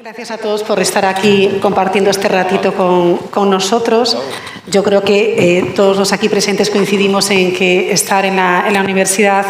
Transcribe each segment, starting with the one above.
Gracias a todos por estar aquí compartiendo este ratito con nosotros. Yo creo que todos los aquí presentes coincidimos en que estar en la universidad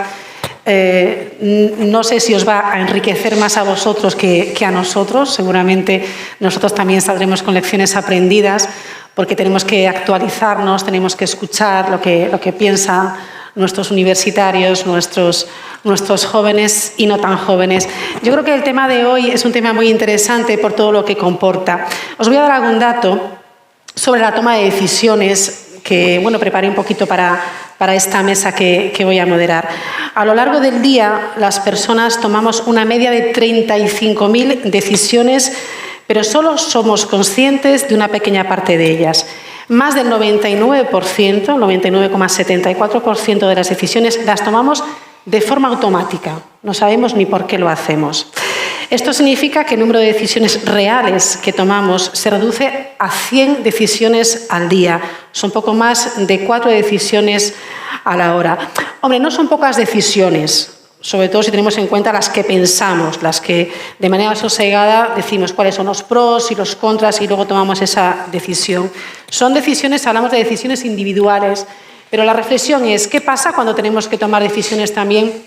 no sé si os va a enriquecer más a vosotros que a nosotros. Seguramente nosotros también saldremos con lecciones aprendidas porque tenemos que actualizarnos, tenemos que escuchar lo que piensan nuestros universitarios, nuestros jóvenes y no tan jóvenes. Yo creo que el tema de hoy es un tema muy interesante por todo lo que comporta. Os voy a dar algún dato sobre la toma de decisiones que, bueno, preparé un poquito para esta mesa que voy a moderar. A lo largo del día, las personas tomamos una media de 35.000 decisiones, pero solo somos conscientes de una pequeña parte de ellas. Más del 99%, 99,74% de las decisiones las tomamos de forma automática. No sabemos ni por qué lo hacemos. Esto significa que el número de decisiones reales que tomamos se reduce a 100 decisiones al día. Son poco más de 4 decisiones a la hora. Hombre, no son pocas decisiones, sobre todo si tenemos en cuenta las que pensamos, las que de manera sosegada decimos cuáles son los pros y los contras y luego tomamos esa decisión. Son decisiones, hablamos de decisiones individuales, pero la reflexión es, ¿qué pasa cuando tenemos que tomar decisiones también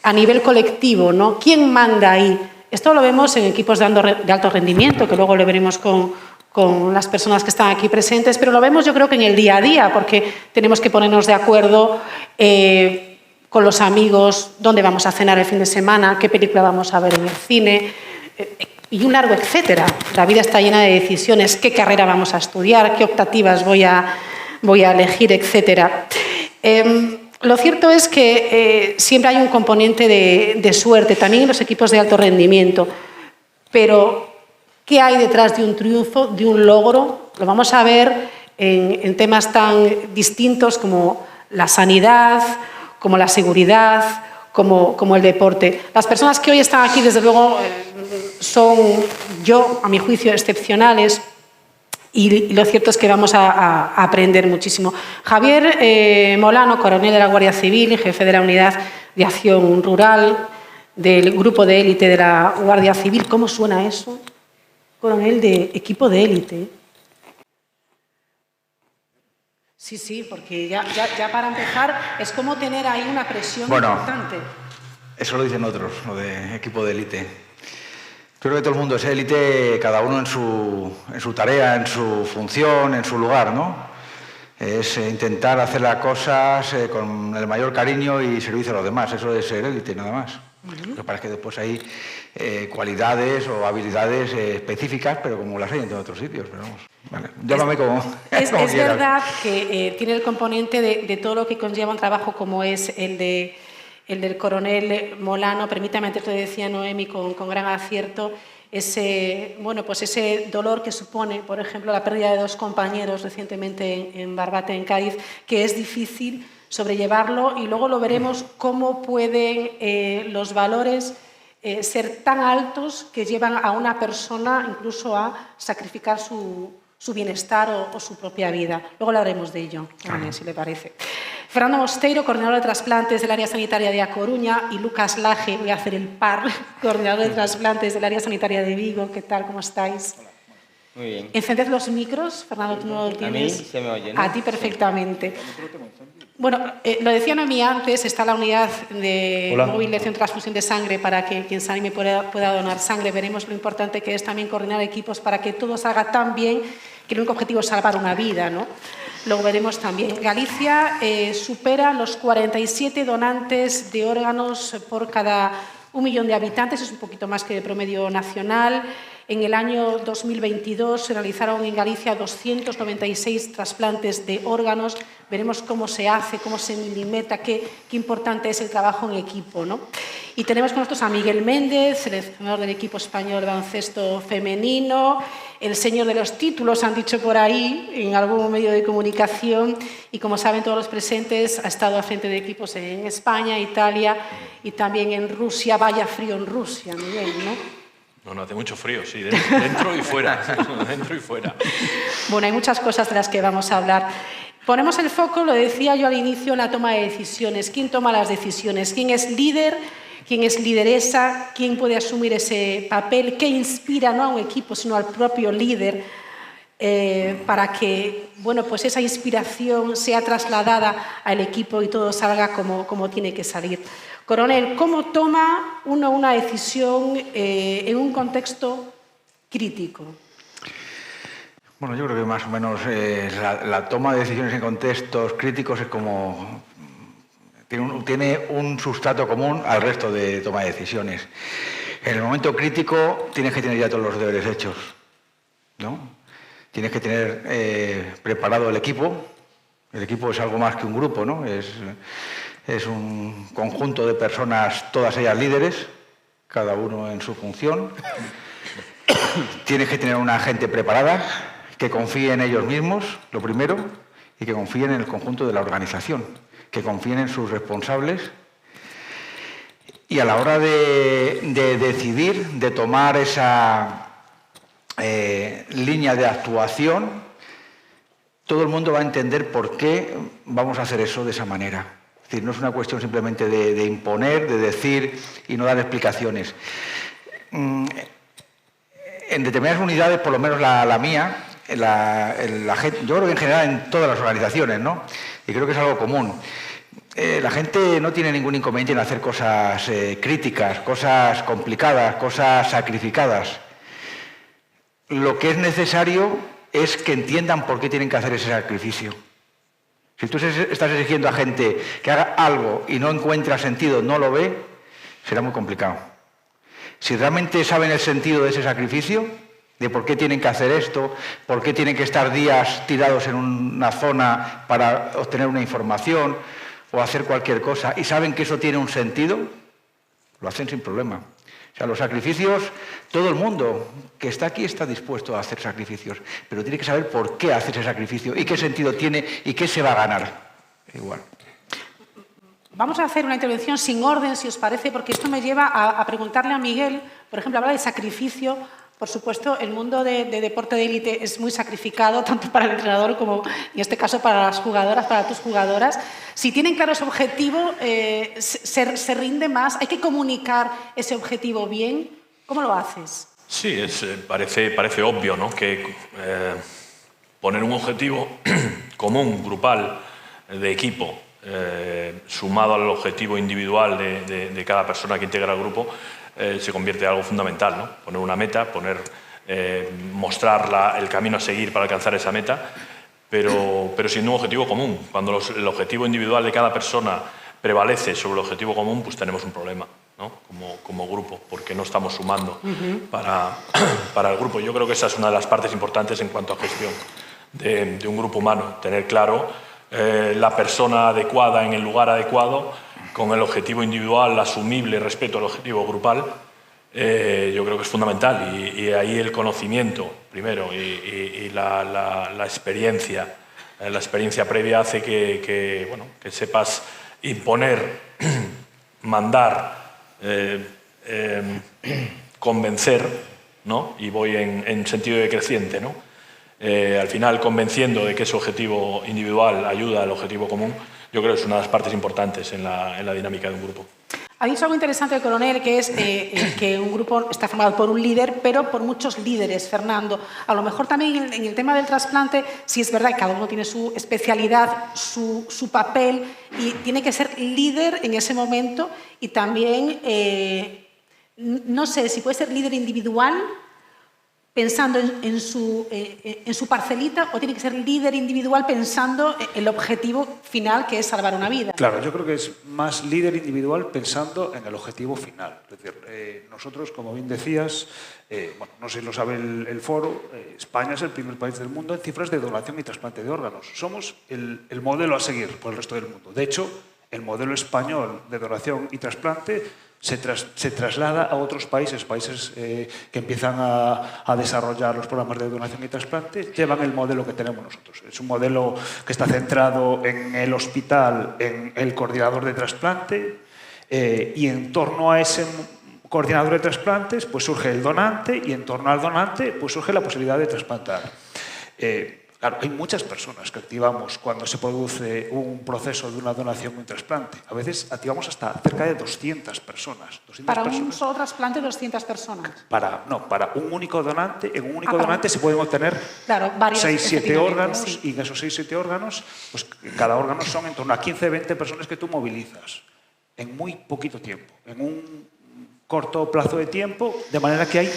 a nivel colectivo, ¿no? ¿Quién manda ahí? Esto lo vemos en equipos de alto rendimiento, que luego lo veremos con las personas que están aquí presentes, pero lo vemos yo creo que en el día a día, porque tenemos que ponernos de acuerdo con los amigos, dónde vamos a cenar el fin de semana, qué película vamos a ver en el cine, y un largo etcétera. La vida está llena de decisiones, qué carrera vamos a estudiar, qué optativas voy a elegir, etcétera. Lo cierto es que siempre hay un componente de suerte, también en los equipos de alto rendimiento, pero ¿qué hay detrás de un triunfo, de un logro? Lo vamos a ver en temas tan distintos como la sanidad, como la seguridad, como el deporte. Las personas que hoy están aquí, desde luego, son, yo, a mi juicio, excepcionales y lo cierto es que vamos a aprender muchísimo. Javier Molano, coronel de la Guardia Civil y jefe de la Unidad de Acción Rural del Grupo de Élite de la Guardia Civil. ¿Cómo suena eso? Coronel de equipo de élite. Sí, porque ya para empezar es como tener ahí una presión importante. Eso lo dicen otros, lo de equipo de élite. Creo que todo el mundo es élite, cada uno en su tarea, en su función, en su lugar, ¿no? Es intentar hacer las cosas con el mayor cariño y servicio a los demás. Eso es ser élite, nada más. Lo que pasa es que después hay cualidades o habilidades específicas, pero como las hay en otros sitios. Pero vamos, vale, llámame como es verdad que tiene el componente de todo lo que conlleva un trabajo como es el del coronel Molano. Permítame, antes lo decía Noemi con gran acierto, ese dolor que supone, por ejemplo, la pérdida de 2 compañeros recientemente en Barbate, en Cádiz, que es difícil sobrellevarlo y luego lo veremos cómo pueden los valores ser tan altos que llevan a una persona incluso a sacrificar su bienestar o su propia vida. Luego hablaremos de ello, si le parece. Fernando Mosteiro, coordinador de trasplantes del área sanitaria de A Coruña, y Lucas Laje, voy a hacer el par, coordinador de trasplantes del área sanitaria de Vigo. ¿Qué tal? ¿Cómo estáis? Muy bien. Encended los micros, Fernando, tú no lo tienes. A mí se me oye, ¿no? A ti perfectamente. Bueno, lo decía Noemí antes, está la unidad de móvil de transfusión de sangre para que quien se anime pueda donar sangre. Veremos lo importante que es también coordinar equipos para que todo salga tan bien que el único objetivo es salvar una vida, ¿no? Luego veremos también. Galicia supera los 47 donantes de órganos por cada 1 millón de habitantes, es un poquito más que el promedio nacional. En el año 2022 se realizaron en Galicia 296 trasplantes de órganos. Veremos cómo se hace, cómo se milimetra, qué importante es el trabajo en equipo, ¿no? Y tenemos con nosotros a Miguel Méndez, seleccionador del equipo español de baloncesto femenino, el señor de los títulos, han dicho por ahí, en algún medio de comunicación, y como saben todos los presentes, ha estado al frente de equipos en España, Italia y también en Rusia. Vaya frío en Rusia, Miguel, ¿no? No, hace mucho frío, sí, dentro y fuera, dentro y fuera. Bueno, hay muchas cosas de las que vamos a hablar. Ponemos el foco, lo decía yo al inicio, en la toma de decisiones. ¿Quién toma las decisiones? ¿Quién es líder? quién es lideresa, quién puede asumir ese papel, qué inspira no a un equipo, sino al propio líder, para que bueno, pues esa inspiración sea trasladada al equipo y todo salga como tiene que salir. Coronel, ¿cómo toma uno una decisión en un contexto crítico? Bueno, yo creo que más o menos la toma de decisiones en contextos críticos es como... Tiene un sustrato común al resto de toma de decisiones. En el momento crítico tienes que tener ya todos los deberes hechos, ¿no? Tienes que tener preparado el equipo. El equipo es algo más que un grupo, ¿no? Es un conjunto de personas, todas ellas líderes, cada uno en su función. Tienes que tener una gente preparada, que confíe en ellos mismos, lo primero, y que confíen en el conjunto de la organización, que confíen en sus responsables. Y a la hora de decidir, de tomar esa línea de actuación, todo el mundo va a entender por qué vamos a hacer eso de esa manera. Es decir, no es una cuestión simplemente de imponer, de decir y no dar explicaciones. En determinadas unidades, por lo menos la mía, la gente, yo creo que en general en todas las organizaciones, ¿no? Y creo que es algo común. La gente no tiene ningún inconveniente en hacer cosas críticas, cosas complicadas, cosas sacrificadas. Lo que es necesario es que entiendan por qué tienen que hacer ese sacrificio. Si tú estás exigiendo a gente que haga algo y no encuentra sentido, no lo ve, será muy complicado. Si realmente saben el sentido de ese sacrificio, de por qué tienen que hacer esto, por qué tienen que estar días tirados en una zona para obtener una información o hacer cualquier cosa, y saben que eso tiene un sentido, lo hacen sin problema. O sea, los sacrificios, todo el mundo que está aquí está dispuesto a hacer sacrificios, pero tiene que saber por qué hace ese sacrificio y qué sentido tiene y qué se va a ganar. Igual. Vamos a hacer una intervención sin orden, si os parece, porque esto me lleva a preguntarle a Miguel, por ejemplo, habla de sacrificio. Por supuesto, el mundo de deporte de élite es muy sacrificado, tanto para el entrenador como, en este caso, para las jugadoras, para tus jugadoras. Si tienen claro ese objetivo, se rinde más. Hay que comunicar ese objetivo bien. ¿Cómo lo haces? Sí, parece obvio, ¿no? Que poner un objetivo común, grupal, de equipo, sumado al objetivo individual de cada persona que integra el grupo, se convierte en algo fundamental, ¿no? Poner una meta, mostrar el camino a seguir para alcanzar esa meta, pero siendo un objetivo común. Cuando el objetivo individual de cada persona prevalece sobre el objetivo común, pues tenemos un problema, ¿no? Como grupo, porque no estamos sumando para el grupo. Yo creo que esa es una de las partes importantes en cuanto a gestión de un grupo humano, tener claro la persona adecuada en el lugar adecuado, con el objetivo individual asumible respecto al objetivo grupal. Yo creo que es fundamental, y ahí el conocimiento primero y la experiencia previa hace que sepas imponer, mandar, convencer, ¿no? Y voy en sentido decreciente, ¿no? Al final convenciendo de que ese objetivo individual ayuda al objetivo común. Yo creo que es una de las partes importantes en la dinámica de un grupo. Ha dicho algo interesante el coronel, que es que un grupo está formado por un líder, pero por muchos líderes, Fernando. A lo mejor también en el tema del trasplante, sí es verdad que cada uno tiene su especialidad, su papel, y tiene que ser líder en ese momento, y también, no sé, si puede ser líder individual, pensando en su parcelita, o tiene que ser líder individual pensando en el objetivo final, que es salvar una vida. Claro, yo creo que es más líder individual pensando en el objetivo final. Es decir, nosotros, como bien decías, bueno, no sé si lo sabe el foro, España es el primer país del mundo en cifras de donación y trasplante de órganos. Somos el modelo a seguir por el resto del mundo. De hecho, el modelo español de donación y trasplante se traslada a otros países que empiezan a desarrollar los programas de donación y trasplante, llevan el modelo que tenemos nosotros. Es un modelo que está centrado en el hospital, en el coordinador de trasplante, y en torno a ese coordinador de trasplantes pues surge el donante, y en torno al donante pues surge la posibilidad de trasplantar. Claro, hay muchas personas que activamos cuando se produce un proceso de una donación o un trasplante. A veces activamos hasta cerca de 200 personas. 200 Para personas. un solo trasplante, 200 personas. Para un único donante. En un único donante se pueden obtener claro, varios 6-7 órganos, sí. y en esos 6-7 órganos, pues cada órgano son en torno a 15-20 personas que tú movilizas en muy poquito tiempo, en un corto plazo de tiempo, de manera que hay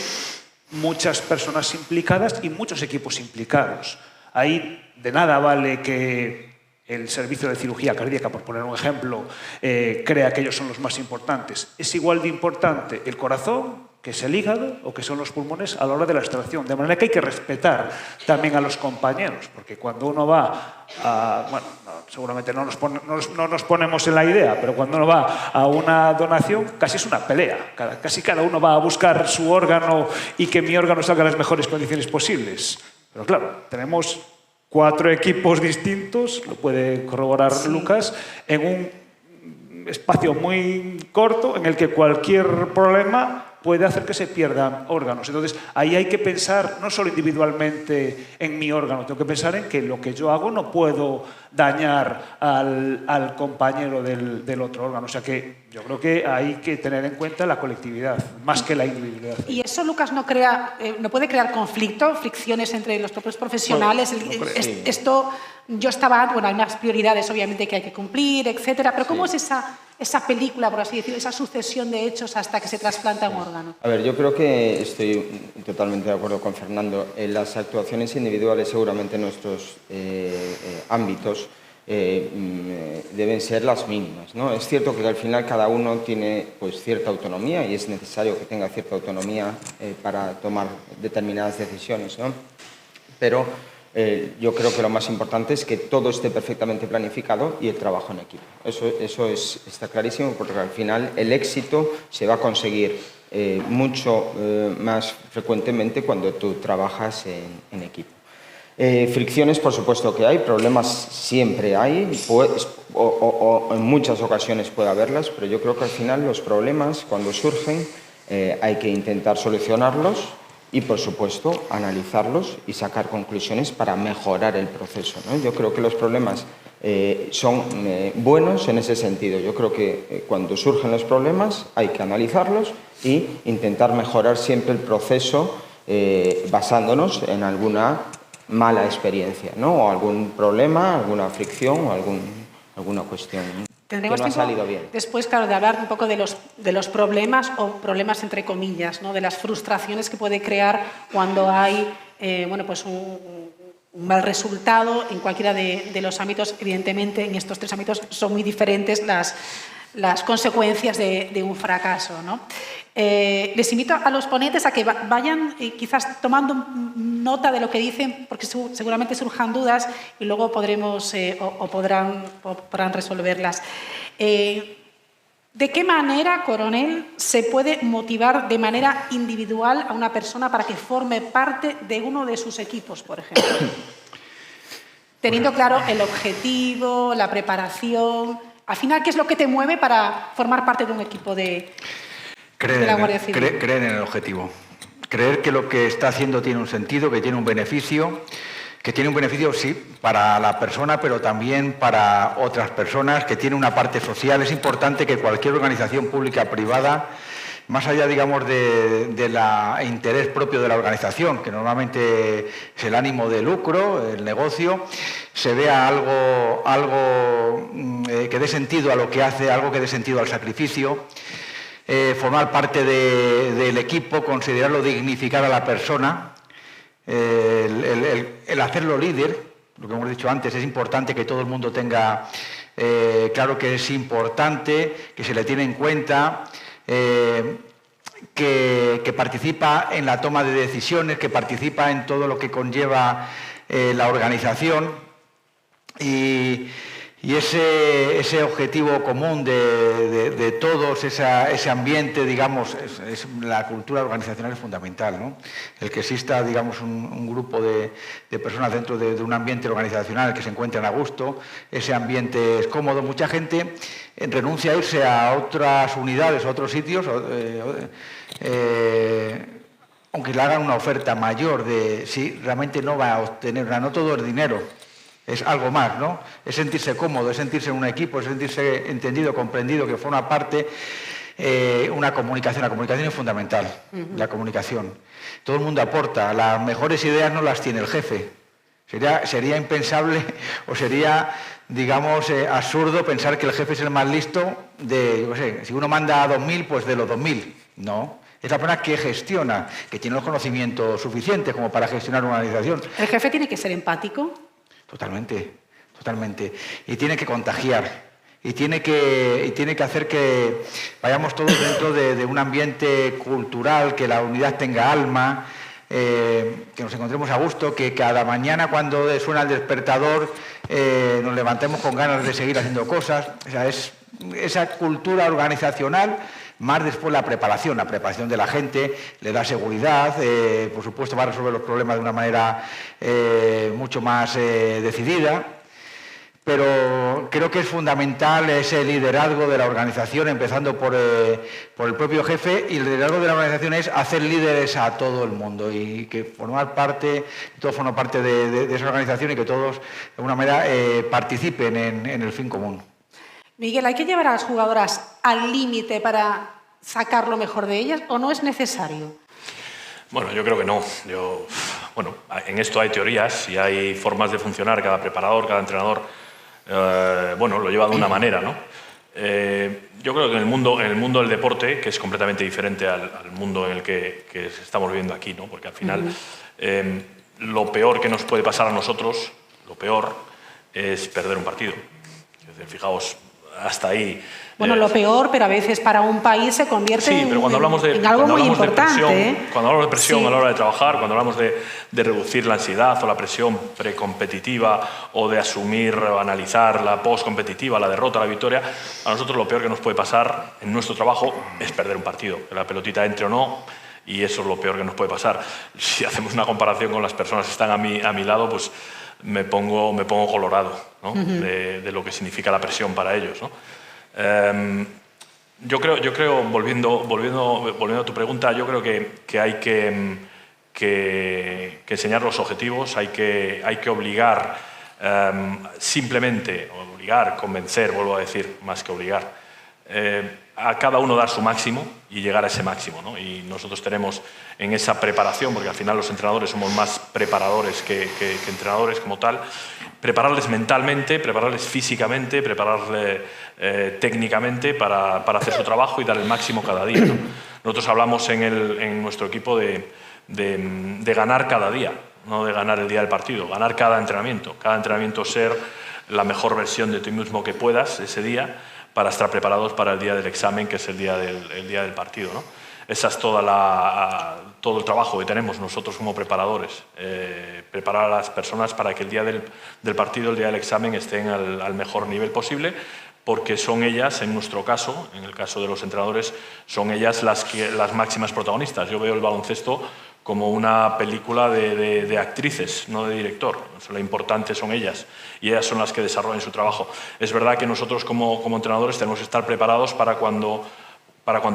muchas personas implicadas y muchos equipos implicados. Ahí de nada vale que el servicio de cirugía cardíaca, por poner un ejemplo, crea que ellos son los más importantes. Es igual de importante el corazón que es el hígado o que son los pulmones a la hora de la extracción. De manera que hay que respetar también a los compañeros, porque cuando uno va a... Bueno, seguramente no nos ponemos en la idea, pero cuando uno va a una donación casi es una pelea. Casi cada uno va a buscar su órgano y que mi órgano salga en las mejores condiciones posibles. Pero claro, tenemos 4 equipos distintos, lo puede corroborar Lucas, en un espacio muy corto en el que cualquier problema puede hacer que se pierdan órganos. Entonces, ahí hay que pensar no solo individualmente en mi órgano, tengo que pensar en que lo que yo hago no puedo dañar al compañero del otro órgano. O sea que yo creo que hay que tener en cuenta la colectividad, más que la individualidad. ¿Y eso, Lucas, no puede crear conflicto, fricciones entre los propios profesionales? Sí. Esto, yo estaba... Bueno, hay unas prioridades, obviamente, que hay que cumplir, etcétera, pero ¿cómo es esa película, por así decirlo, esa sucesión de hechos hasta que se trasplanta un órgano? A ver, yo creo que estoy totalmente de acuerdo con Fernando. Las actuaciones individuales, seguramente en nuestros ámbitos, deben ser las mínimas, ¿no? Es cierto que al final cada uno tiene pues, cierta autonomía y es necesario que tenga cierta autonomía para tomar determinadas decisiones, ¿no? Pero yo creo que lo más importante es que todo esté perfectamente planificado y el trabajo en equipo. Eso está clarísimo, porque al final el éxito se va a conseguir mucho más frecuentemente cuando tú trabajas en equipo. Fricciones, por supuesto que hay, problemas siempre hay, o en muchas ocasiones puede haberlas, pero yo creo que al final los problemas, cuando surgen, hay que intentar solucionarlos y, por supuesto, analizarlos y sacar conclusiones para mejorar el proceso, ¿no? Yo creo que los problemas son buenos en ese sentido. Yo creo que cuando surgen los problemas hay que analizarlos e intentar mejorar siempre el proceso basándonos en alguna mala experiencia, ¿no? O algún problema, alguna fricción o alguna cuestión que no ha salido bien. Después, claro, de hablar un poco de los problemas o problemas entre comillas, ¿no? De las frustraciones que puede crear cuando hay bueno, pues un mal resultado en cualquiera de los ámbitos. Evidentemente, en estos 3 ámbitos son muy diferentes las consecuencias de un fracaso, ¿no? Les invito a los ponentes a que vayan quizás tomando nota de lo que dicen, porque seguramente surjan dudas y luego podremos podrán resolverlas. ¿De qué manera, coronel, se puede motivar de manera individual a una persona para que forme parte de uno de sus equipos, por ejemplo? Teniendo claro el objetivo, la preparación. Al final, ¿qué es lo que te mueve para formar parte de un equipo de la Guardia Civil? Creer en el objetivo. Creer que lo que está haciendo tiene un sentido, que tiene un beneficio, sí, para la persona, pero también para otras personas, que tiene una parte social. Es importante que cualquier organización pública o privada, más allá, digamos, del interés propio de la organización, que normalmente es el ánimo de lucro, el negocio, se vea algo que dé sentido a lo que hace, algo que dé sentido al sacrificio, formar parte del equipo, considerarlo dignificar a la persona, el hacerlo líder. Lo que hemos dicho antes, es importante que todo el mundo tenga claro que es importante, que se le tiene en cuenta, que participa en la toma de decisiones, que participa en todo lo que conlleva la organización, y ese objetivo común de todos, ese ambiente, digamos, la cultura organizacional es fundamental, ¿no? El que exista, digamos, un grupo de personas dentro de un ambiente organizacional que se encuentren a gusto, ese ambiente es cómodo. Mucha gente renuncia a irse a otras unidades, a otros sitios, aunque le hagan una oferta mayor de si realmente no va a obtener, no todo es dinero, es algo más, ¿no? Es sentirse cómodo, es sentirse en un equipo, es sentirse entendido, comprendido, que forma parte una comunicación. La comunicación es fundamental, la comunicación. Todo el mundo aporta, las mejores ideas no las tiene el jefe. Sería impensable o sería, digamos, absurdo pensar que el jefe es el más listo de, yo qué sé, si uno manda a 2.000, pues de los 2.000. No, es la persona que gestiona, que tiene los conocimientos suficientes como para gestionar una organización. ¿El jefe tiene que ser empático? Totalmente, totalmente. Y tiene que contagiar. Y tiene que hacer que vayamos todos dentro de un ambiente cultural, que la unidad tenga alma, que nos encontremos a gusto, que cada mañana cuando suena el despertador nos levantemos con ganas de seguir haciendo cosas. O sea, es esa cultura organizacional, más después la preparación de la gente, le da seguridad, por supuesto va a resolver los problemas de una manera mucho más decidida. Pero creo que es fundamental ese liderazgo de la organización, empezando por el propio jefe, y el liderazgo de la organización es hacer líderes a todo el mundo y que todos forman parte de esa organización y que todos, de alguna manera, participen en el fin común. Miguel, ¿hay que llevar a las jugadoras al límite para sacar lo mejor de ellas o no es necesario? Bueno, yo creo que no. En esto hay teorías y hay formas de funcionar. Cada preparador, cada entrenador lo lleva de una manera, ¿no? Yo creo que en el mundo del deporte, que es completamente diferente al mundo en el que estamos viviendo aquí, ¿no? Porque al final lo peor que nos puede pasar a nosotros, lo peor es perder un partido. Es decir, fijaos, hasta ahí. Bueno, lo peor, pero a veces para un país se convierte en algo muy importante. Cuando hablamos de presión Sí. a la hora de trabajar, cuando hablamos de reducir la ansiedad o la presión precompetitiva o de asumir o analizar la postcompetitiva, la derrota, la victoria, a nosotros lo peor que nos puede pasar en nuestro trabajo es perder un partido, que la pelotita entre o no, y eso es lo peor que nos puede pasar. Si hacemos una comparación con las personas que están a mi lado, pues me pongo colorado, ¿no? de lo que significa la presión para ellos, ¿no? Yo creo, volviendo a tu pregunta, yo creo que hay que enseñar los objetivos, hay que obligar, convencer, vuelvo a decir, más que obligar, a cada uno dar su máximo y llegar a ese máximo, ¿no? Y nosotros tenemos en esa preparación, porque al final los entrenadores somos más preparadores que entrenadores como tal, prepararles mentalmente, prepararles físicamente, prepararles técnicamente para hacer su trabajo y dar el máximo cada día, ¿no? Nosotros hablamos en nuestro equipo de ganar cada día, no de ganar el día del partido, ganar cada entrenamiento ser la mejor versión de ti mismo que puedas ese día para estar preparados para el día del examen, que es el día del partido, ¿no? Ese es todo el trabajo que tenemos nosotros como preparadores, preparar a las personas para que el día del partido, el día del examen, estén al mejor nivel posible, porque son ellas, en nuestro caso, en el caso de los entrenadores, son ellas las máximas protagonistas. Yo veo el baloncesto como una película de actrices, no de director. Lo importante son ellas, y ellas son las que desarrollan su trabajo. Es verdad que nosotros como entrenadores tenemos que estar preparados para cuando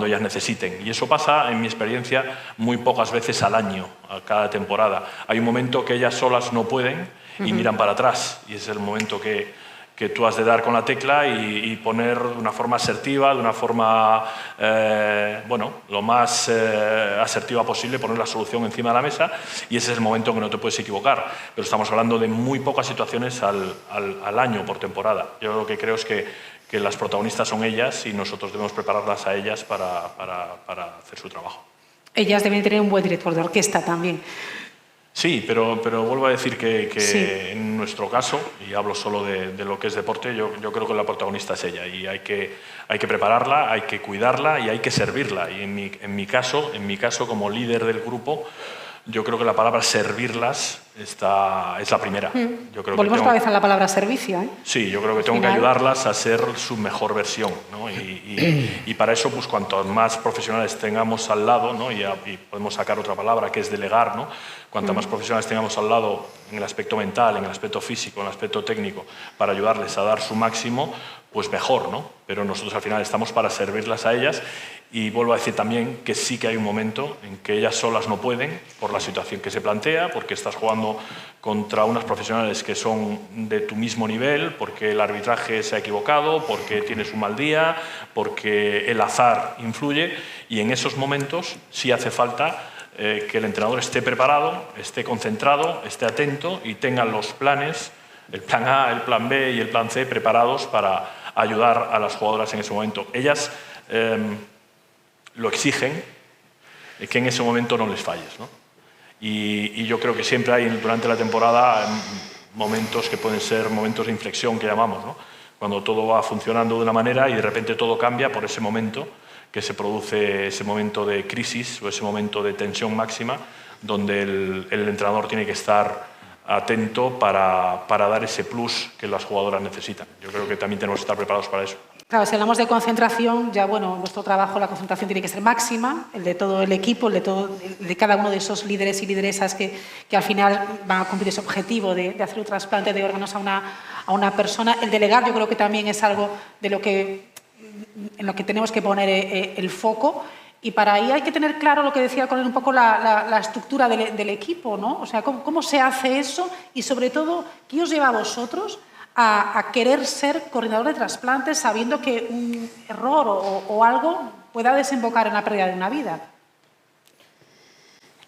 ellas necesiten. Y eso pasa, en mi experiencia, muy pocas veces al año, a cada temporada. Hay un momento que ellas solas no pueden y miran para atrás, y es el momento que tú has de dar con la tecla y poner de una forma asertiva, de una forma, lo más asertiva posible, poner la solución encima de la mesa, y ese es el momento en que no te puedes equivocar. Pero estamos hablando de muy pocas situaciones al año por temporada. Yo lo que creo es que las protagonistas son ellas y nosotros debemos prepararlas a ellas para hacer su trabajo. Ellas deben tener un buen director de orquesta también. Sí, pero vuelvo a decir que Sí. en nuestro caso, y hablo solo de lo que es deporte, yo creo que la protagonista es ella, y hay que prepararla, hay que cuidarla y hay que servirla. Y en mi caso, como líder del grupo, yo creo que la palabra servirlas es la primera. Yo creo Volvemos otra vez a la palabra servicio, ¿eh? Sí, yo creo que tengo que ayudarlas a ser su mejor versión, ¿no? Y para eso, pues cuantos más profesionales tengamos al lado, ¿no? y podemos sacar otra palabra que es delegar, ¿no? Cuantos más profesionales tengamos al lado en el aspecto mental, en el aspecto físico, en el aspecto técnico, para ayudarles a dar su máximo, pues mejor, ¿no? Pero nosotros al final estamos para servirlas a ellas y vuelvo a decir también que sí que hay un momento en que ellas solas no pueden por la situación que se plantea, porque estás jugando contra unas profesionales que son de tu mismo nivel, porque el arbitraje se ha equivocado, porque tienes un mal día, porque el azar influye y en esos momentos sí hace falta que el entrenador esté preparado, esté concentrado, esté atento y tenga los planes, el plan A, el plan B y el plan C preparados para ayudar a las jugadoras en ese momento. Ellas lo exigen, que en ese momento no les falles, ¿no? Y yo creo que siempre hay durante la temporada momentos que pueden ser momentos de inflexión que llamamos, ¿no? Cuando todo va funcionando de una manera y de repente todo cambia por ese momento que se produce ese momento de crisis o ese momento de tensión máxima donde el entrenador tiene que estar atento para dar ese plus que las jugadoras necesitan. Yo creo que también tenemos que estar preparados para eso. Claro, si hablamos de concentración, ya bueno, nuestro trabajo, la concentración tiene que ser máxima, el de todo el equipo, el de cada uno de esos líderes y lideresas que al final van a cumplir ese objetivo de hacer un trasplante de órganos a una persona. El delegar yo creo que también es algo en lo que tenemos que poner el foco. Y para ahí hay que tener claro lo que decía con él un poco la estructura del equipo, ¿no? O sea, cómo se hace eso y sobre todo, ¿qué os lleva a vosotros a querer ser coordinador de trasplantes sabiendo que un error o algo pueda desembocar en la pérdida de una vida?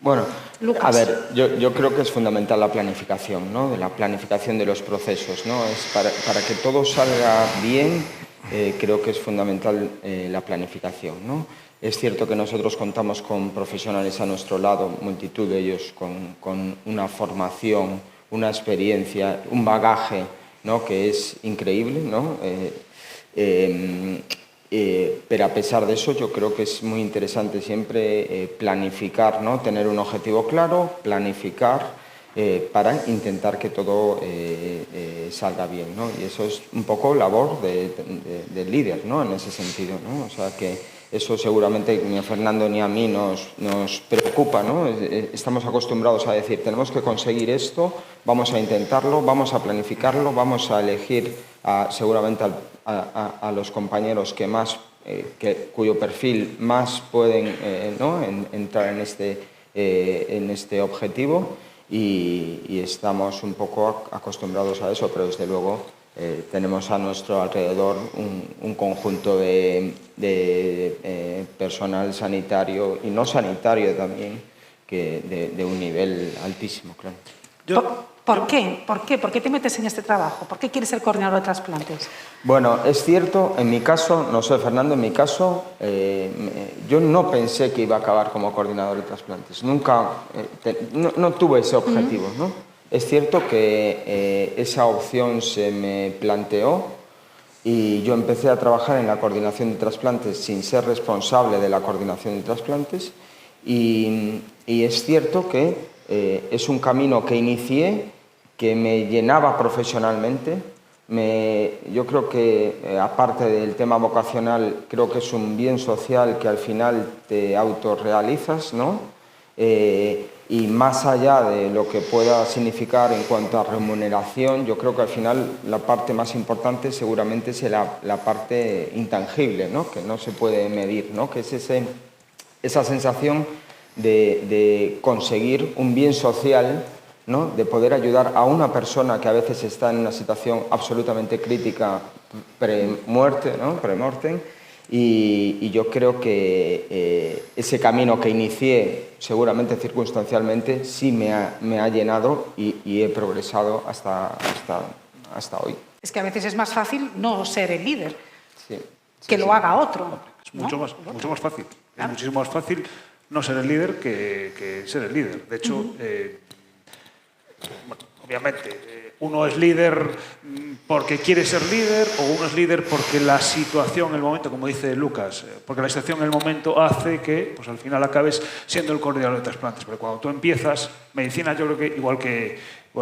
Bueno, Lucas. a ver, yo creo que es fundamental la planificación, ¿no? La planificación de los procesos, ¿no? Es para que todo salga bien, creo que es fundamental la planificación, ¿no? Es cierto que nosotros contamos con profesionales a nuestro lado, multitud de ellos con una formación, una experiencia, un bagaje, ¿no? Que es increíble, ¿no? Pero a pesar de eso, yo creo que es muy interesante siempre planificar, ¿no? Tener un objetivo claro, planificar para intentar que todo salga bien, ¿no? Y eso es un poco labor del líder, ¿no? En ese sentido, ¿no? O sea que eso seguramente ni a Fernando ni a mí nos preocupa, ¿no? Estamos acostumbrados a decir, tenemos que conseguir esto, vamos a intentarlo, vamos a planificarlo, vamos a elegir seguramente a los compañeros que más, cuyo perfil más pueden ¿no? entrar en este objetivo y estamos un poco acostumbrados a eso, pero desde luego tenemos a nuestro alrededor un conjunto de personal sanitario y no sanitario también de un nivel altísimo, claro. ¿Por qué? ¿Por qué te metes en este trabajo? ¿Por qué quieres ser coordinador de trasplantes? Bueno, es cierto, en mi caso, no sé, Fernando, en mi caso, yo no pensé que iba a acabar como coordinador de trasplantes. Nunca, no tuve ese objetivo, ¿no? Es cierto que esa opción se me planteó y yo empecé a trabajar en la coordinación de trasplantes sin ser responsable de la coordinación de trasplantes y es cierto que es un camino que inicié, que me llenaba profesionalmente. Yo creo que, aparte del tema vocacional, creo que es un bien social que al final te autorrealizas, ¿no? Y más allá de lo que pueda significar en cuanto a remuneración, yo creo que al final la parte más importante seguramente es la parte intangible, ¿no? Que no se puede medir, ¿no? Que es esa sensación de conseguir un bien social, ¿no? De poder ayudar a una persona que a veces está en una situación absolutamente crítica pre-muerte, ¿no? Pre-mortem, y yo creo que ese camino que inicié, seguramente circunstancialmente, sí me ha llenado y he progresado hasta hoy. Es que a veces es más fácil no ser el líder, Sí, que lo haga otro. Es mucho más fácil. Es muchísimo más fácil no ser el líder que ser el líder. De hecho, bueno, obviamente, uno es líder porque quiere ser líder o uno es líder porque la situación, el momento, como dice Lucas, porque la situación, el momento hace que pues, al final acabes siendo el coordinador de trasplantes. Pero cuando tú empiezas, medicina, yo creo que igual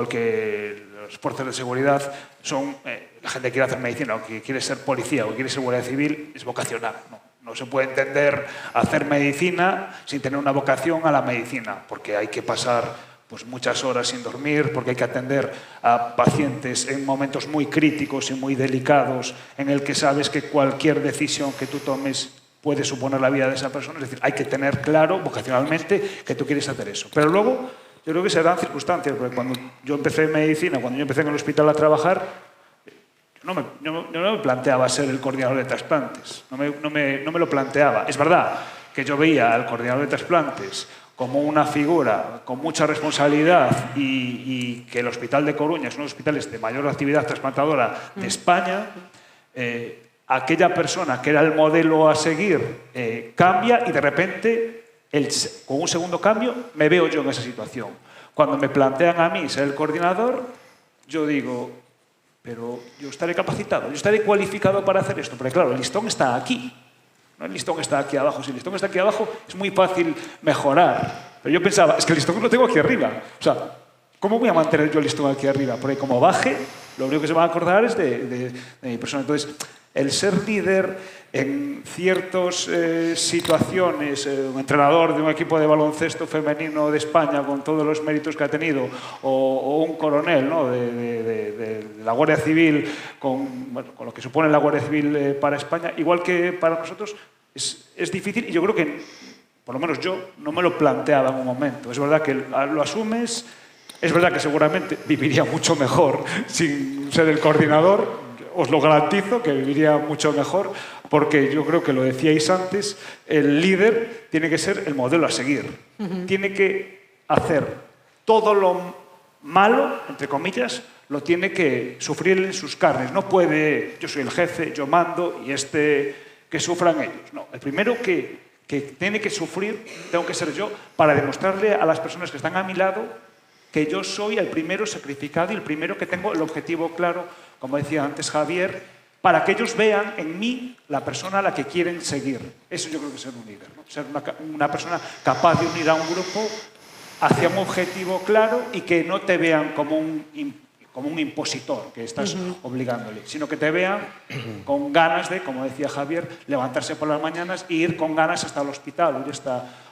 que los fuerzas de seguridad, son la gente que quiere hacer medicina o que quiere ser policía o quiere ser guardia civil, es vocacional, ¿no? No se puede entender hacer medicina sin tener una vocación a la medicina, porque hay que pasar pues muchas horas sin dormir porque hay que atender a pacientes en momentos muy críticos y muy delicados en el que sabes que cualquier decisión que tú tomes puede suponer la vida de esa persona. Es decir, hay que tener claro vocacionalmente que tú quieres hacer eso. Pero luego, yo creo que se dan circunstancias, porque cuando yo empecé en medicina, cuando yo empecé en el hospital a trabajar, yo no me planteaba ser el coordinador de trasplantes, no me lo planteaba. Es verdad que yo veía al coordinador de trasplantes como una figura con mucha responsabilidad y que el Hospital de Coruña es uno de los hospitales de mayor actividad trasplantadora de España. Aquella persona que era el modelo a seguir cambia y de repente, con un segundo cambio, me veo yo en esa situación. Cuando me plantean a mí ser el coordinador, yo digo, pero yo estaré capacitado, yo estaré cualificado para hacer esto. Porque claro, el listón está aquí. No, el listón está aquí abajo. Si el listón está aquí abajo, es muy fácil mejorar. Pero yo pensaba, es que el listón lo tengo aquí arriba. O sea, ¿cómo voy a mantener yo el listón aquí arriba? Porque como baje, lo único que se van a acordar es de mi persona. Entonces, el ser líder en ciertas situaciones, un entrenador de un equipo de baloncesto femenino de España con todos los méritos que ha tenido, o un coronel, ¿no?, de la Guardia Civil, con lo que supone la Guardia Civil para España, igual que para nosotros, es difícil y yo creo que, por lo menos yo, no me lo planteaba en un momento. Es verdad que lo asumes, es verdad que seguramente viviría mucho mejor sin ser el coordinador. Os lo garantizo que viviría mucho mejor, porque yo creo que lo decíais antes, el líder tiene que ser el modelo a seguir. Tiene que hacer todo lo malo, entre comillas, lo tiene que sufrir en sus carnes. No puede, yo soy el jefe, yo mando y que sufran ellos. No, el primero que tiene que sufrir tengo que ser yo, para demostrarle a las personas que están a mi lado que yo soy el primero sacrificado y el primero que tengo el objetivo claro, como decía antes Javier, para que ellos vean en mí la persona a la que quieren seguir. Eso yo creo que es ser un líder, ¿no? Ser una persona capaz de unir a un grupo hacia un objetivo claro y que no te vean como un impositor que estás obligándole, sino que te vean con ganas de, como decía Javier, levantarse por las mañanas e ir con ganas hasta el hospital, ir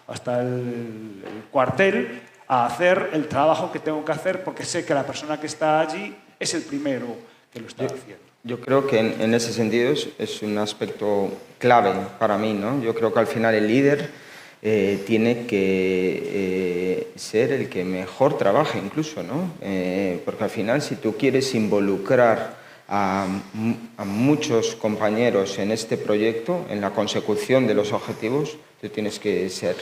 hasta el cuartel, a hacer el trabajo que tengo que hacer porque sé que la persona que está allí es el primero que lo está haciendo. Yo creo que en ese sentido es un aspecto clave para mí, ¿no? Yo creo que al final el líder tiene que ser el que mejor trabaje incluso, ¿no? Porque al final si tú quieres involucrar a muchos compañeros en este proyecto, en la consecución de los objetivos, tú tienes que ser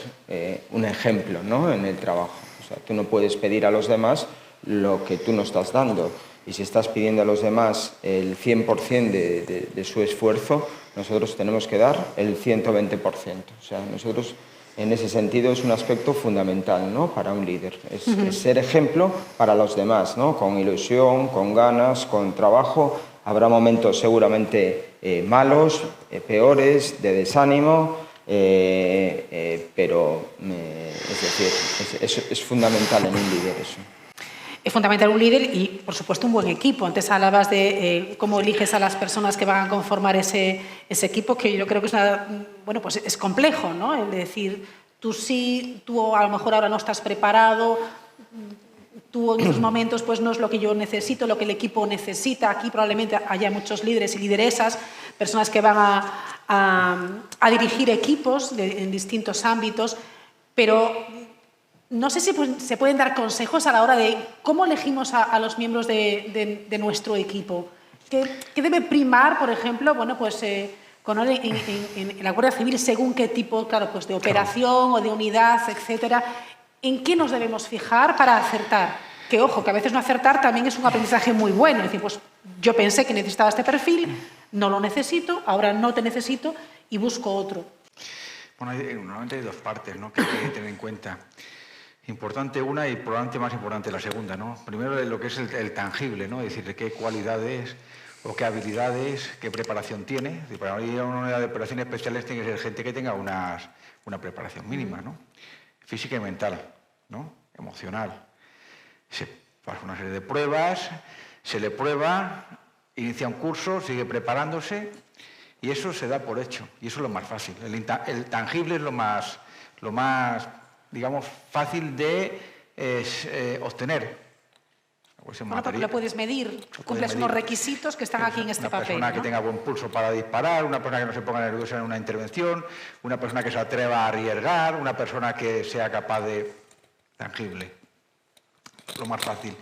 un ejemplo, ¿no?, en el trabajo. O sea, tú no puedes pedir a los demás lo que tú no estás dando. Y si estás pidiendo a los demás el 100% de su esfuerzo, nosotros tenemos que dar el 120%. O sea, nosotros, en ese sentido, es un aspecto fundamental, ¿no?, para un líder. Es ser ejemplo para los demás, ¿no?, con ilusión, con ganas, con trabajo. Habrá momentos seguramente malos, peores, de desánimo, pero es decir, es fundamental en un líder eso. Es fundamental un líder y, por supuesto, un buen equipo. Antes hablabas de cómo eliges a las personas que van a conformar ese equipo, que yo creo que pues es complejo, ¿no? El decir, tú a lo mejor ahora no estás preparado, tú en estos momentos pues no es lo que yo necesito, lo que el equipo necesita. Aquí probablemente haya muchos líderes y lideresas, personas que van a dirigir equipos en distintos ámbitos, pero no sé si se pueden dar consejos a la hora de cómo elegimos a los miembros de nuestro equipo. ¿Qué debe primar, por ejemplo, en la Guardia Civil, según qué tipo, claro, pues de operación o de unidad, etcétera? ¿En qué nos debemos fijar para acertar? Que, ojo, que a veces no acertar también es un aprendizaje muy bueno. Es decir, pues yo pensé que necesitaba este perfil, no lo necesito, ahora no te necesito y busco otro. Bueno, normalmente hay dos partes, ¿no?, que hay que tener en cuenta. Importante una y probablemente más importante la segunda, ¿no? Primero lo que es el tangible, ¿no? Es decir, qué cualidades o qué habilidades, qué preparación tiene. Para ir a una unidad de operaciones especiales tiene que ser gente que tenga una preparación mínima, ¿no? Física y mental, ¿no? Emocional. Se pasa una serie de pruebas, se le prueba, inicia un curso, sigue preparándose y eso se da por hecho. Y eso es lo más fácil. El tangible es lo más digamos, fácil de es obtener. Bueno, porque lo puedes medir, cumples unos requisitos que están aquí en este papel. Una persona que tenga buen pulso para disparar, una persona que no se ponga nerviosa en una intervención, una persona que se atreva a arriesgar, una persona que sea capaz de... tangible, lo más fácil.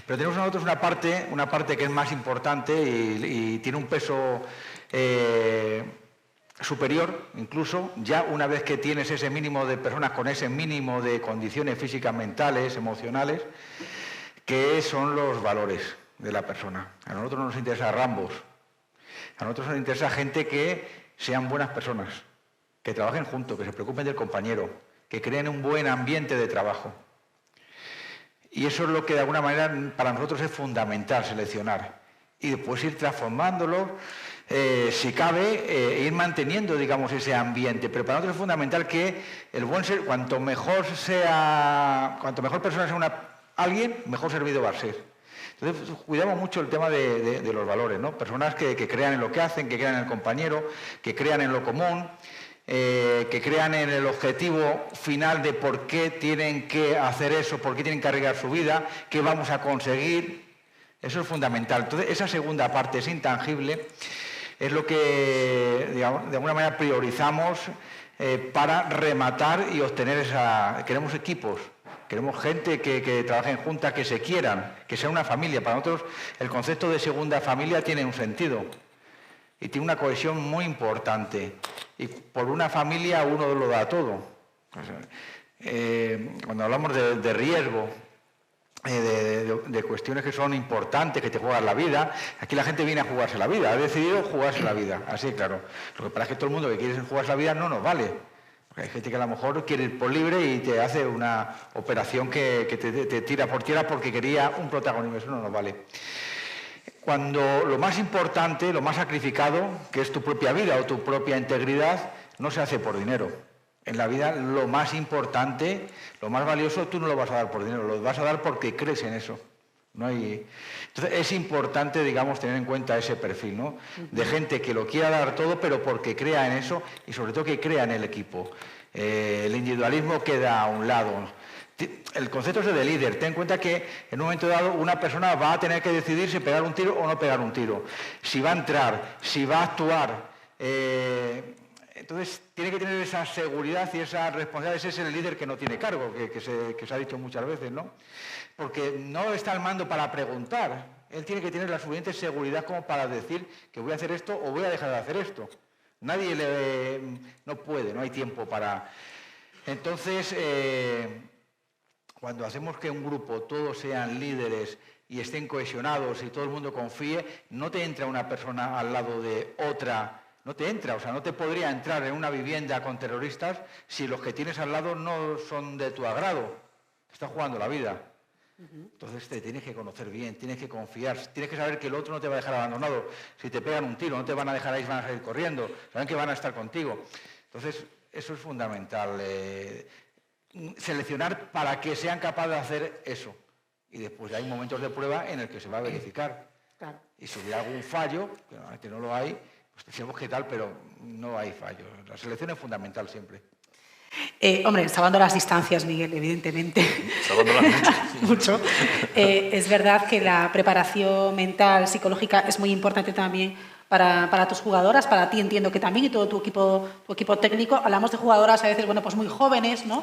Pero tenemos nosotros una parte que es más importante y tiene un peso superior, incluso, ya una vez que tienes ese mínimo de personas con ese mínimo de condiciones físicas, mentales, emocionales, que son los valores de la persona. A nosotros no nos interesa Rambos, a nosotros nos interesa gente que sean buenas personas, que trabajen juntos, que se preocupen del compañero, que creen un buen ambiente de trabajo. Y eso es lo que de alguna manera para nosotros es fundamental seleccionar. Y después ir transformándolo, si cabe, ir manteniendo, digamos, ese ambiente. Pero para nosotros es fundamental que el buen ser, cuanto mejor persona sea alguien, mejor servido va a ser. Entonces, cuidamos mucho el tema de los valores, ¿no? Personas que crean en lo que hacen, que crean en el compañero, que crean en lo común, que crean en el objetivo final de por qué tienen que hacer eso, por qué tienen que arriesgar su vida, qué vamos a conseguir. Eso es fundamental. Entonces, esa segunda parte, es intangible, es lo que, digamos, de alguna manera priorizamos para rematar y obtener esa... Queremos equipos. Queremos gente que trabajen juntas, que se quieran, que sea una familia. Para nosotros el concepto de segunda familia tiene un sentido y tiene una cohesión muy importante. Y por una familia uno lo da todo. Cuando hablamos de riesgo, de cuestiones que son importantes, que te juegan la vida, aquí la gente viene a jugarse la vida, ha decidido jugarse la vida, así claro. Lo que pasa es que todo el mundo que quiere jugarse la vida no nos vale. Hay gente que a lo mejor quiere ir por libre y te hace una operación que te tira por tierra porque quería un protagonismo. Eso no nos vale. Cuando lo más importante, lo más sacrificado, que es tu propia vida o tu propia integridad, no se hace por dinero. En la vida lo más importante, lo más valioso, tú no lo vas a dar por dinero, lo vas a dar porque crees en eso. No hay... Entonces es importante, digamos, tener en cuenta ese perfil, ¿no? De gente que lo quiera dar todo, pero porque crea en eso y sobre todo que crea en el equipo. El individualismo queda a un lado. El concepto es de líder. Ten en cuenta que en un momento dado una persona va a tener que decidir si pegar un tiro o no pegar un tiro, si va a entrar, si va a actuar. Entonces tiene que tener esa seguridad y esa responsabilidad. Ese es el líder que no tiene cargo, que se ha dicho muchas veces, ¿no? Porque no está al mando para preguntar. Él tiene que tener la suficiente seguridad como para decir que voy a hacer esto o voy a dejar de hacer esto. Nadie no puede, no hay tiempo para... Entonces, cuando hacemos que un grupo todos sean líderes y estén cohesionados y todo el mundo confíe, no te entra una persona al lado de otra. No te entra, o sea, no te podría entrar en una vivienda con terroristas si los que tienes al lado no son de tu agrado. Te estás jugando la vida. Entonces te tienes que conocer bien, tienes que confiar, tienes que saber que el otro no te va a dejar abandonado. Si te pegan un tiro, no te van a dejar ahí, van a salir corriendo, saben que van a estar contigo. Entonces, eso es fundamental, seleccionar para que sean capaces de hacer eso. Y después hay momentos de prueba en el que se va a verificar. Claro. Y si hubiera algún fallo, que no lo hay, pues pensemos qué tal, pero no hay fallo. La selección es fundamental siempre. Hombre, salvando las distancias, Miguel, evidentemente. Salvándolas mucho. Es verdad que la preparación mental, psicológica, es muy importante también para tus jugadoras, para ti entiendo que también, y todo tu equipo técnico. Hablamos de jugadoras a veces, bueno, pues muy jóvenes, ¿no?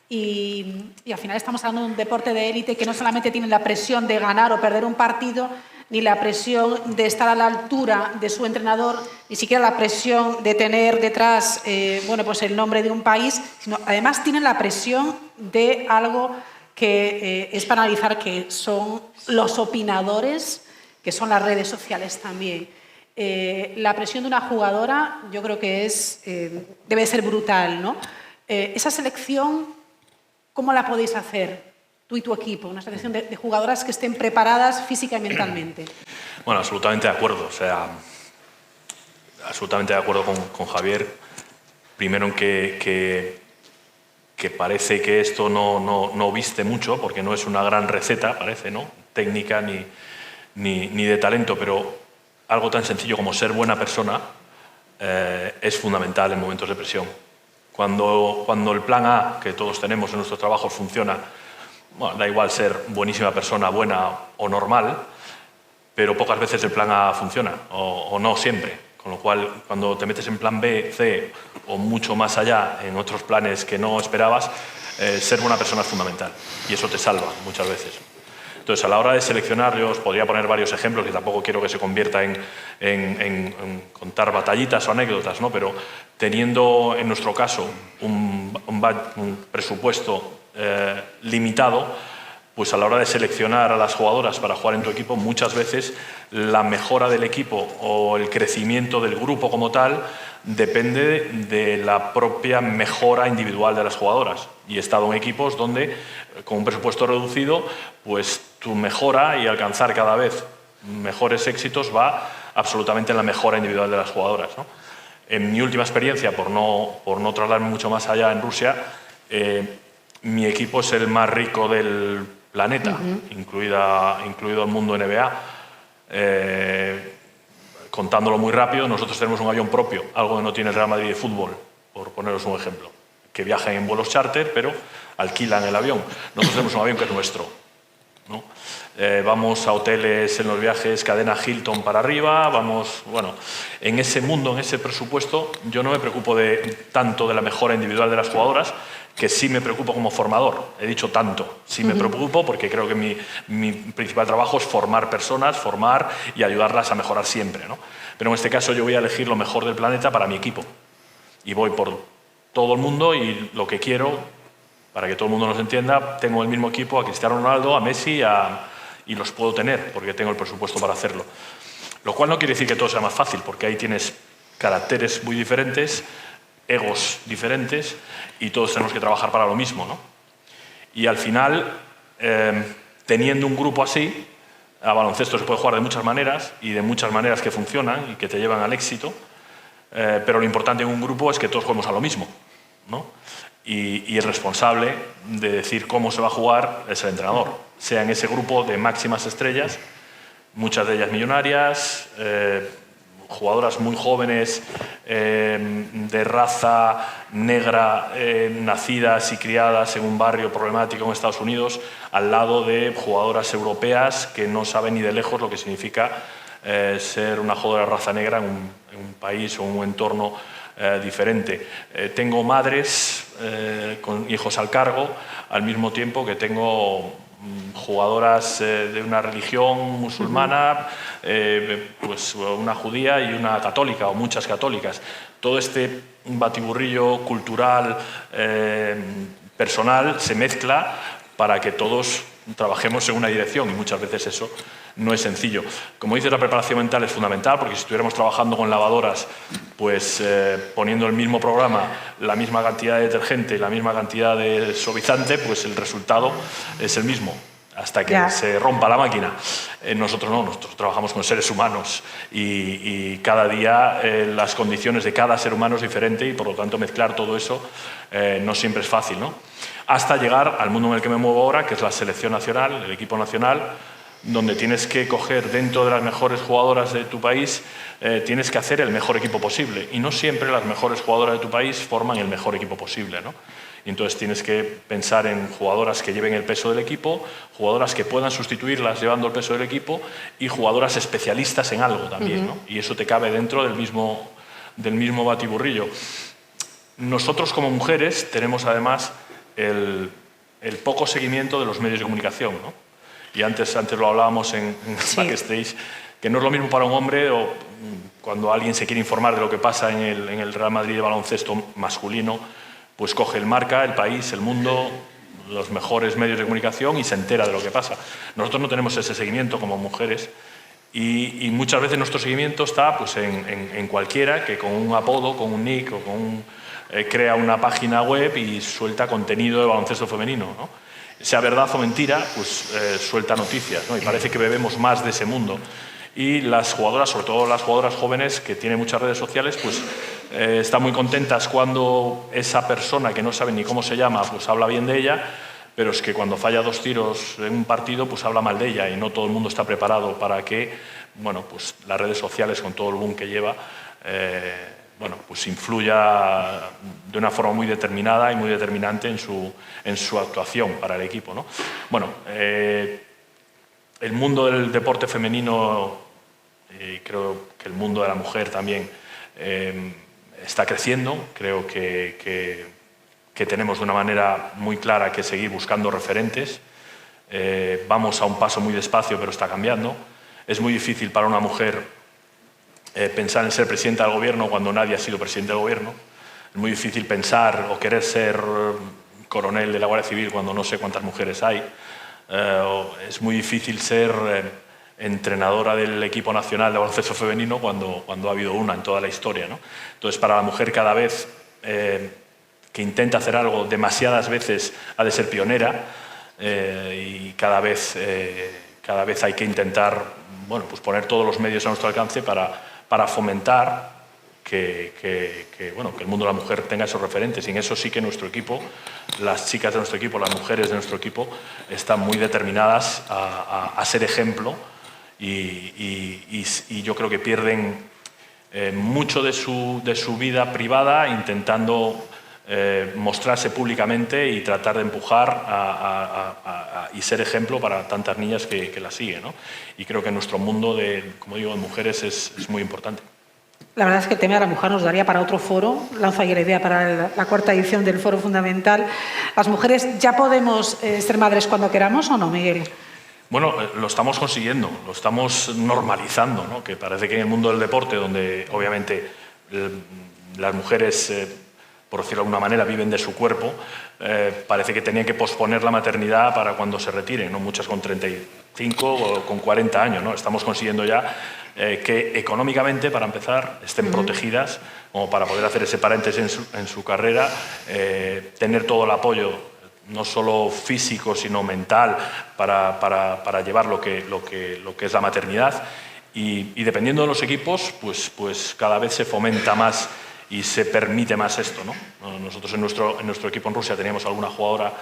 Y al final estamos hablando de un deporte de élite que no solamente tiene la presión de ganar o perder un partido, ni la presión de estar a la altura de su entrenador, ni siquiera la presión de tener detrás bueno, pues el nombre de un país, sino además tienen la presión de algo que es para analizar, que son los opinadores, que son las redes sociales también. La presión de una jugadora yo creo que debe ser brutal, ¿no? Esa selección, ¿cómo la podéis hacer? Tú y tu equipo, una selección de jugadoras que estén preparadas física y mentalmente. Bueno, absolutamente de acuerdo. O sea, absolutamente de acuerdo con Javier. Primero en que parece que esto no viste mucho, porque no es una gran receta, parece, ¿no? Técnica ni de talento, pero algo tan sencillo como ser buena persona es fundamental en momentos de presión. Cuando el plan A, que todos tenemos en nuestros trabajos, funciona, bueno, da igual ser buenísima persona, buena o normal, pero pocas veces el plan A funciona, o no siempre. Con lo cual, cuando te metes en plan B, C o mucho más allá en otros planes que no esperabas, ser buena persona es fundamental y eso te salva muchas veces. Entonces, a la hora de seleccionar, yo os podría poner varios ejemplos y tampoco quiero que se convierta en contar batallitas o anécdotas, ¿no? Pero teniendo, en nuestro caso, un presupuesto limitado, pues a la hora de seleccionar a las jugadoras para jugar en tu equipo, muchas veces la mejora del equipo o el crecimiento del grupo como tal depende de la propia mejora individual de las jugadoras. Y he estado en equipos donde, con un presupuesto reducido, pues tu mejora y alcanzar cada vez mejores éxitos va absolutamente en la mejora individual de las jugadoras, ¿no? En mi última experiencia, por no trasladarme mucho más allá en Rusia, mi equipo es el más rico del planeta, incluido el mundo NBA. Contándolo muy rápido, nosotros tenemos un avión propio, algo que no tiene el Real Madrid de fútbol, por poneros un ejemplo, que viajan en vuelos charter, pero alquilan el avión. Nosotros tenemos un avión que es nuestro, ¿no? Vamos a hoteles en los viajes, cadena Hilton para arriba, vamos, bueno, en ese mundo, en ese presupuesto, yo no me preocupo tanto de la mejora individual de las jugadoras, que sí me preocupo como formador. He dicho tanto, sí me preocupo porque creo que mi principal trabajo es formar personas, formar y ayudarlas a mejorar siempre, ¿no? Pero en este caso yo voy a elegir lo mejor del planeta para mi equipo. Y voy por todo el mundo y lo que quiero, para que todo el mundo nos entienda, tengo el mismo equipo a Cristiano Ronaldo, a Messi, y los puedo tener porque tengo el presupuesto para hacerlo. Lo cual no quiere decir que todo sea más fácil, porque ahí tienes caracteres muy diferentes, egos diferentes y todos tenemos que trabajar para lo mismo, ¿no? Y al final, teniendo un grupo así, a baloncesto se puede jugar de muchas maneras y de muchas maneras que funcionan y que te llevan al éxito, pero lo importante en un grupo es que todos juguemos a lo mismo, ¿no? Y el responsable de decir cómo se va a jugar es el entrenador, sea en ese grupo de máximas estrellas, muchas de ellas millonarias, jugadoras muy jóvenes, de raza negra, nacidas y criadas en un barrio problemático en Estados Unidos, al lado de jugadoras europeas que no saben ni de lejos lo que significa ser una jugadora de raza negra en un país o un entorno diferente. Tengo madres con hijos al cargo, al mismo tiempo que tengo jugadoras de una religión musulmana, pues una judía y una católica, o muchas católicas. Todo este batiburrillo cultural, personal, se mezcla para que todos trabajemos en una dirección y muchas veces eso no es sencillo. Como dices, la preparación mental es fundamental porque si estuviéramos trabajando con lavadoras, pues poniendo el mismo programa, la misma cantidad de detergente y la misma cantidad de suavizante, pues el resultado es el mismo hasta que se rompa la máquina. Nosotros no, nosotros trabajamos con seres humanos y cada día las condiciones de cada ser humano es diferente y por lo tanto mezclar todo eso no siempre es fácil, ¿no? Hasta llegar al mundo en el que me muevo ahora, que es la selección nacional, el equipo nacional, donde tienes que coger dentro de las mejores jugadoras de tu país, tienes que hacer el mejor equipo posible. Y no siempre las mejores jugadoras de tu país forman el mejor equipo posible, ¿no? Y entonces tienes que pensar en jugadoras que lleven el peso del equipo, jugadoras que puedan sustituirlas llevando el peso del equipo y jugadoras especialistas en algo también, ¿no? Y eso te cabe dentro del mismo batiburrillo. Nosotros como mujeres tenemos además el poco seguimiento de los medios de comunicación, ¿no? Y antes lo hablábamos en backstage, que no es lo mismo para un hombre o cuando alguien se quiere informar de lo que pasa en el Real Madrid de baloncesto masculino, pues coge el Marca, El País, El Mundo, los mejores medios de comunicación y se entera de lo que pasa. Nosotros no tenemos ese seguimiento como mujeres y muchas veces nuestro seguimiento está pues, en cualquiera que con un apodo, con un nick o crea una página web y suelta contenido de baloncesto femenino, ¿no? Sea verdad o mentira, pues suelta noticias, ¿no? Y parece que bebemos más de ese mundo. Y las jugadoras, sobre todo las jugadoras jóvenes que tienen muchas redes sociales, pues están muy contentas cuando esa persona que no sabe ni cómo se llama, pues habla bien de ella, pero es que cuando falla 2 tiros en un partido, pues habla mal de ella y no todo el mundo está preparado para que, bueno, pues las redes sociales con todo el boom que lleva, bueno, pues influya de una forma muy determinada y muy determinante en su actuación para el equipo, ¿no? Bueno, el mundo del deporte femenino, y creo que el mundo de la mujer también, está creciendo. Creo que tenemos de una manera muy clara que seguir buscando referentes. Vamos a un paso muy despacio, pero está cambiando. Es muy difícil para una mujer pensar en ser presidenta del gobierno cuando nadie ha sido presidente del gobierno. Es muy difícil pensar o querer ser coronel de la Guardia Civil cuando no sé cuántas mujeres hay. Es muy difícil ser entrenadora del equipo nacional de baloncesto femenino cuando ha habido una en toda la historia, ¿no? Entonces, para la mujer, cada vez que intenta hacer algo, demasiadas veces ha de ser pionera, y cada vez hay que intentar, bueno, pues poner todos los medios a nuestro alcance para fomentar que el mundo de la mujer tenga esos referentes. Y en eso sí que nuestro equipo, las chicas de nuestro equipo, las mujeres de nuestro equipo, están muy determinadas a ser ejemplo, y yo creo que pierden mucho de su vida privada intentando mostrarse públicamente y tratar de empujar y ser ejemplo para tantas niñas que la siguen, ¿no? Y creo que nuestro mundo como digo, de mujeres es muy importante. La verdad es que el tema de la mujer nos daría para otro foro. Lanzo ahí la idea para la cuarta edición del Foro Fundamental. ¿Las mujeres ya podemos ser madres cuando queramos o no, Miguel? Bueno, lo estamos consiguiendo, lo estamos normalizando, ¿no? Que parece que en el mundo del deporte, donde obviamente las mujeres, por decirlo de alguna manera, viven de su cuerpo, parece que tenían que posponer la maternidad para cuando se retiren, ¿no? Muchas con 35 o con 40 años, ¿no? Estamos consiguiendo ya que económicamente, para empezar, estén protegidas, como para poder hacer ese paréntesis en su carrera, tener todo el apoyo, no solo físico, sino mental, para llevar lo que es la maternidad. Y dependiendo de los equipos, pues cada vez se fomenta más y se permite más esto, ¿no? Nosotros en nuestro equipo en Rusia teníamos alguna jugadora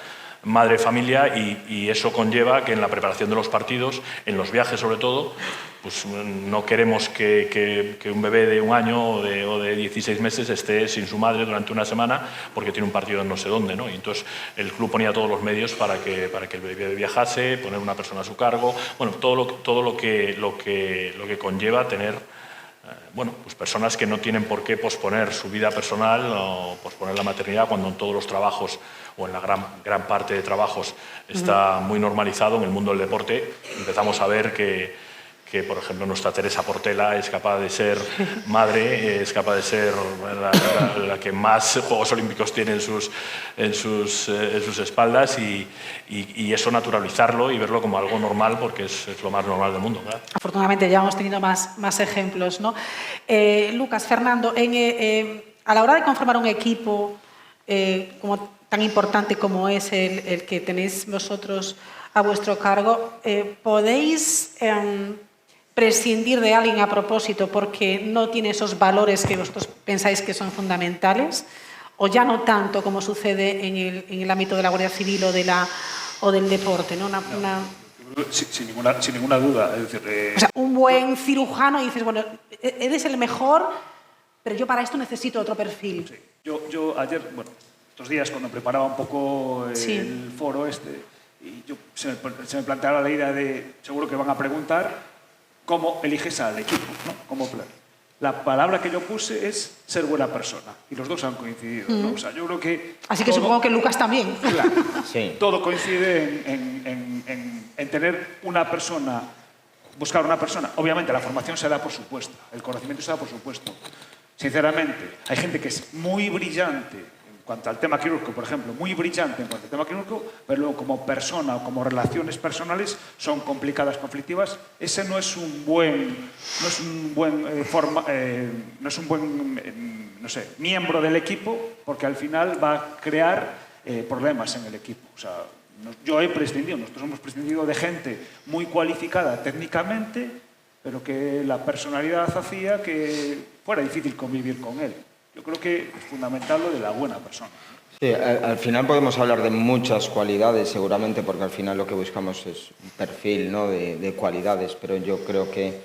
madre de familia, y eso conlleva que en la preparación de los partidos, en los viajes sobre todo, pues no queremos que un bebé de 1 año o de 16 meses esté sin su madre durante una semana porque tiene un partido en no sé dónde, ¿no? Y entonces el club ponía todos los medios para que el bebé viajase, poner una persona a su cargo, bueno, todo lo que conlleva tener pues personas que no tienen por qué posponer su vida personal o posponer la maternidad, cuando en todos los trabajos o en la gran parte de trabajos está muy normalizado. En el mundo del deporte empezamos a ver que por ejemplo, nuestra Teresa Portela es capaz de ser madre, es capaz de ser la que más Juegos Olímpicos tiene en sus espaldas, y eso naturalizarlo y verlo como algo normal, porque es lo más normal del mundo, ¿verdad? Afortunadamente ya hemos tenido más ejemplos, ¿no? Lucas, Fernando, a la hora de conformar un equipo tan importante como es el que tenéis vosotros a vuestro cargo, ¿podéis prescindir de alguien a propósito porque no tiene esos valores que vosotros pensáis que son fundamentales? ¿O ya no tanto como sucede en el ámbito de la Guardia Civil o del deporte, ¿no? Sin ninguna duda. Es decir, o sea, un buen cirujano y dices, bueno, eres el mejor, pero yo para esto necesito otro perfil. Sí. Yo ayer, estos días, cuando preparaba un poco el foro y se me planteaba la idea de, seguro que van a preguntar, ¿cómo eliges al equipo? ¿No? ¿Cómo plan? La palabra que yo puse es ser buena persona, y los dos han coincidido, ¿no? O sea, yo creo que... Así que supongo que Lucas también. Claro, Sí. todo coincide en tener una persona, buscar una persona. Obviamente la formación se da por supuesto, el conocimiento se da por supuesto. Sinceramente, hay gente que es muy brillante en cuanto al tema quirúrgico, por ejemplo, muy brillante en cuanto al tema quirúrgico, pero luego como persona o como relaciones personales son complicadas, conflictivas. Ese no es un buen miembro del equipo, porque al final va a crear problemas en el equipo. O sea, nosotros hemos prescindido de gente muy cualificada técnicamente, pero que la personalidad hacía que fuera difícil convivir con él. Yo creo que es fundamental lo de la buena persona. Sí, al final podemos hablar de muchas cualidades, seguramente, porque al final lo que buscamos es un perfil, ¿no?, de cualidades, pero yo creo que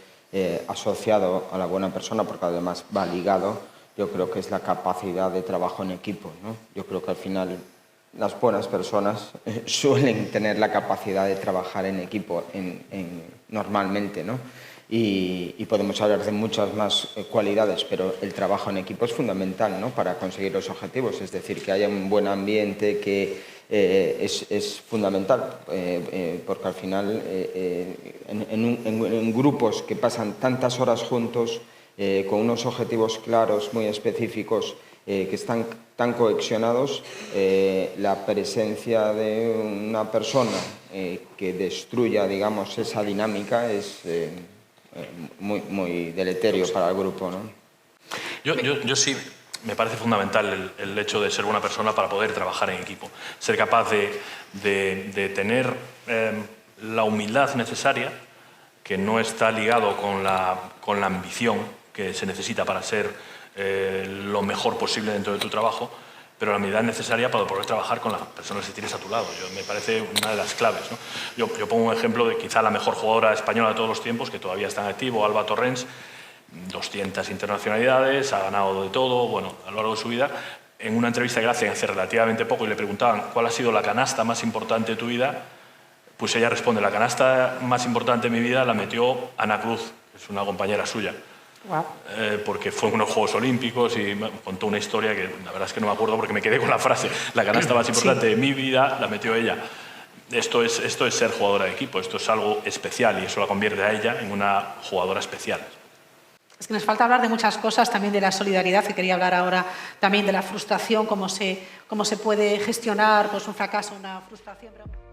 asociado a la buena persona, porque además va ligado, yo creo que es la capacidad de trabajo en equipo, ¿no? Yo creo que al final las buenas personas suelen tener la capacidad de trabajar en equipo normalmente, ¿no? Y podemos hablar de muchas más cualidades, pero el trabajo en equipo es fundamental, ¿no? Para conseguir los objetivos, es decir, que haya un buen ambiente, que es fundamental, porque al final en grupos que pasan tantas horas juntos, con unos objetivos claros, muy específicos, que están tan cohesionados, la presencia de una persona que destruya, digamos, esa dinámica es muy deleterio para el grupo, ¿no? Yo sí, me parece fundamental el hecho de ser buena persona para poder trabajar en equipo. Ser capaz de tener la humildad necesaria, que no está ligado con la ambición que se necesita para ser lo mejor posible dentro de tu trabajo, pero la humildad necesaria para poder trabajar con las personas que tienes a tu lado. Me parece una de las claves, ¿no? Yo pongo un ejemplo de quizá la mejor jugadora española de todos los tiempos, que todavía está en activo, Alba Torrens, 200 internacionalidades, ha ganado de todo, bueno, a lo largo de su vida. En una entrevista que le hacen hace relativamente poco y le preguntaban cuál ha sido la canasta más importante de tu vida, pues ella responde, la canasta más importante de mi vida la metió Ana Cruz, que es una compañera suya. Wow. Porque fue en unos Juegos Olímpicos y me contó una historia que la verdad es que no me acuerdo porque me quedé con la frase, la canasta más importante de mi vida la metió ella. Esto es ser jugadora de equipo, esto es algo especial y eso la convierte a ella en una jugadora especial. Es que nos falta hablar de muchas cosas, también de la solidaridad, que quería hablar ahora también de la frustración, cómo se puede gestionar pues, un fracaso, una frustración. Pero...